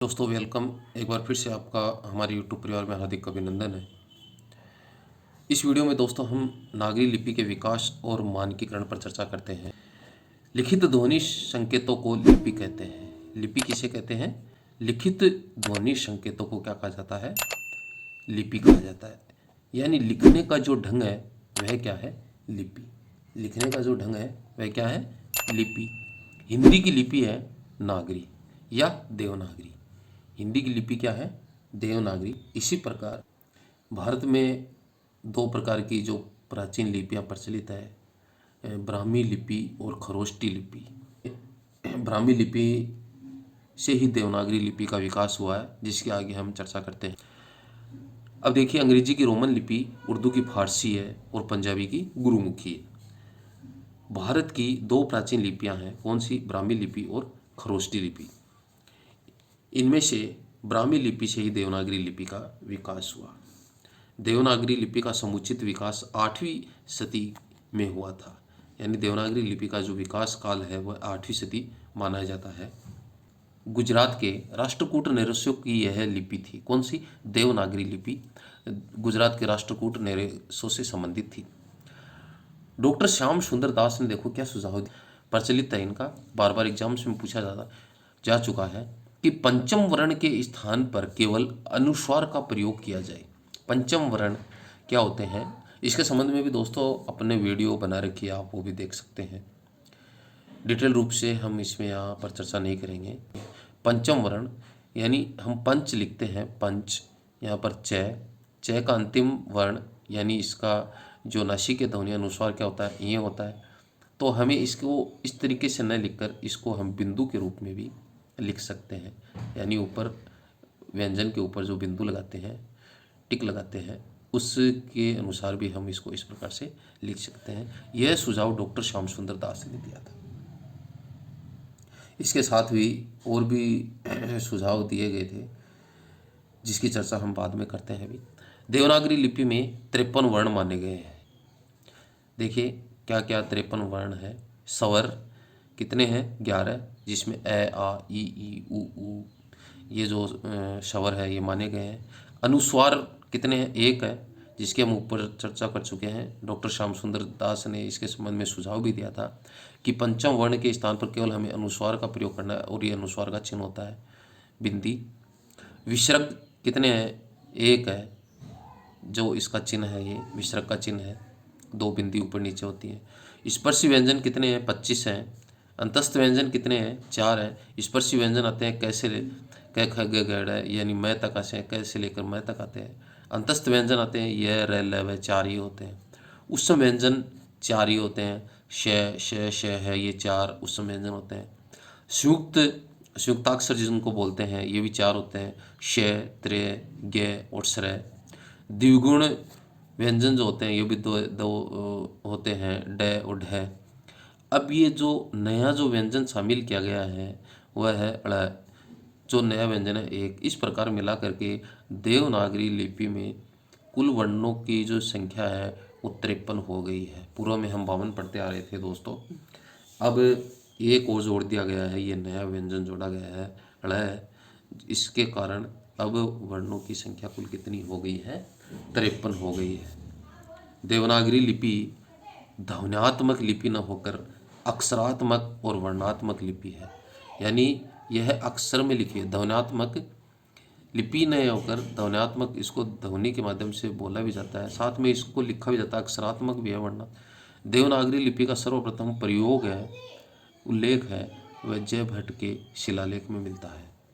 दोस्तों वेलकम। एक बार फिर से आपका हमारे यूट्यूब परिवार में हार्दिक अभिनंदन है। इस वीडियो में दोस्तों हम नागरी लिपि के विकास और मानकीकरण पर चर्चा करते हैं। लिखित ध्वनि संकेतों को लिपि कहते हैं। लिपि किसे कहते हैं? लिखित ध्वनि संकेतों को क्या कहा जाता है? लिपि कहा जाता है। यानी लिखने का जो ढंग है वह क्या है? लिपि। लिखने का जो ढंग है वह क्या है? लिपि। हिंदी की लिपि है नागरी या देवनागरी। हिंदी की लिपि क्या है? देवनागरी। इसी प्रकार भारत में दो प्रकार की जो प्राचीन लिपियां प्रचलित है, ब्राह्मी लिपि और खरोष्टी लिपि। ब्राह्मी लिपि से ही देवनागरी लिपि का विकास हुआ है, जिसके आगे हम चर्चा करते हैं। अब देखिए, अंग्रेजी की रोमन लिपि, उर्दू की फारसी है और पंजाबी की गुरुमुखी है। भारत की दो प्राचीन लिपियां हैं, कौन सी? ब्राह्मी लिपि और खरोष्टी लिपि। इनमें से ब्राह्मी लिपि से ही देवनागरी लिपि का विकास हुआ। देवनागरी लिपि का समुचित विकास 8वीं सदी में हुआ था। यानी देवनागरी लिपि का जो विकास काल है वह 8वीं सदी माना जाता है। गुजरात के राष्ट्रकूट नरेशों की यह लिपि थी। कौन सी? देवनागरी लिपि गुजरात के राष्ट्रकूट नरेशों से संबंधित थी। डॉक्टर श्याम सुंदर दास ने देखो क्या सुझाव प्रचलित है इनका, बार बार एग्जाम्स में पूछा जा चुका है कि पंचम वर्ण के स्थान पर केवल अनुस्वार का प्रयोग किया जाए। पंचम वर्ण क्या होते हैं, इसके संबंध में भी दोस्तों अपने वीडियो बना रखी है, आप वो भी देख सकते हैं। डिटेल रूप से हम इसमें यहाँ पर चर्चा नहीं करेंगे। पंचम वर्ण यानी हम पंच लिखते हैं, पंच, यहाँ पर च का अंतिम वर्ण यानी इसका जो नासिक ध्वनि अनुस्वार क्या होता है? ये होता है। तो हमें इसको इस तरीके से न लिखकर इसको हम बिंदु के रूप में भी लिख सकते हैं। यानी ऊपर व्यंजन के ऊपर जो बिंदु लगाते हैं, टिक लगाते हैं, उसके अनुसार भी हम इसको इस प्रकार से लिख सकते हैं। यह सुझाव डॉक्टर श्याम सुंदर दास ने दिया था। इसके साथ भी और भी सुझाव दिए गए थे, जिसकी चर्चा हम बाद में करते हैं। अभी देवनागरी लिपि में 53 वर्ण माने गए हैं। देखिए क्या क्या 53 वर्ण है। स्वर कितने हैं? 11, जिसमें ए, आ, ई, उ ये जो स्वर है ये माने गए हैं। अनुस्वार कितने हैं? 1 है, जिसके हम ऊपर चर्चा कर चुके हैं। डॉक्टर श्याम सुंदर दास ने इसके संबंध में सुझाव भी दिया था कि पंचम वर्ण के स्थान पर केवल हमें अनुस्वार का प्रयोग करना है, और ये अनुस्वार का चिन्ह होता है बिंदी। विसर्ग कितने हैं? 1 है, जो इसका चिन्ह है, ये विसर्ग का चिन्ह है, 2 बिंदी ऊपर नीचे होती हैं। स्पर्शी व्यंजन कितने हैं? 25 हैं। अंतस्थ व्यंजन कितने हैं? 4 हैं। स्पर्शी व्यंजन आते हैं कैसे? क ख ग घ ड़, यानी मैं तक आते हैं, कैसे लेकर मैं तक आते हैं। अंतस्थ व्यंजन आते हैं य, र, ल, व, 4 ही होते हैं। उत्सम व्यंजन 4 ही होते हैं। श, श, श है, ये 4 उत्सम व्यंजन होते हैं। संयुक्ताक्षर जिनको बोलते हैं, ये भी 4 होते हैं। श, त्रे, ग और स्र। द्विगुण व्यंजन जो होते हैं ये भी दो होते हैं, ड और ढ। अब ये जो नया जो व्यंजन शामिल किया गया है वह है ड़, जो नया व्यंजन है 1। इस प्रकार मिला करके देवनागरी लिपि में कुल वर्णों की जो संख्या है वो 53 हो गई है। पूर्व में हम 52 पढ़ते आ रहे थे दोस्तों, अब एक और जोड़ दिया गया है, ये नया व्यंजन जोड़ा गया है ड़। इसके कारण अब वर्णों की संख्या कुल कितनी हो गई है? 53 हो गई है। देवनागरी लिपि ध्वन्यात्मक लिपि न होकर अक्षरात्मक और वर्णात्मक लिपि है। यानी यह अक्षर में लिखी है। ध्वन्यात्मक लिपि न होकर ध्वन्यात्मक, इसको ध्वनि के माध्यम से बोला भी जाता है, साथ में इसको लिखा भी जाता है, अक्षरात्मक भी है वर्णा। देवनागरी लिपि का सर्वप्रथम प्रयोग है, उल्लेख है, वह जय भट्ट के शिलालेख में मिलता है।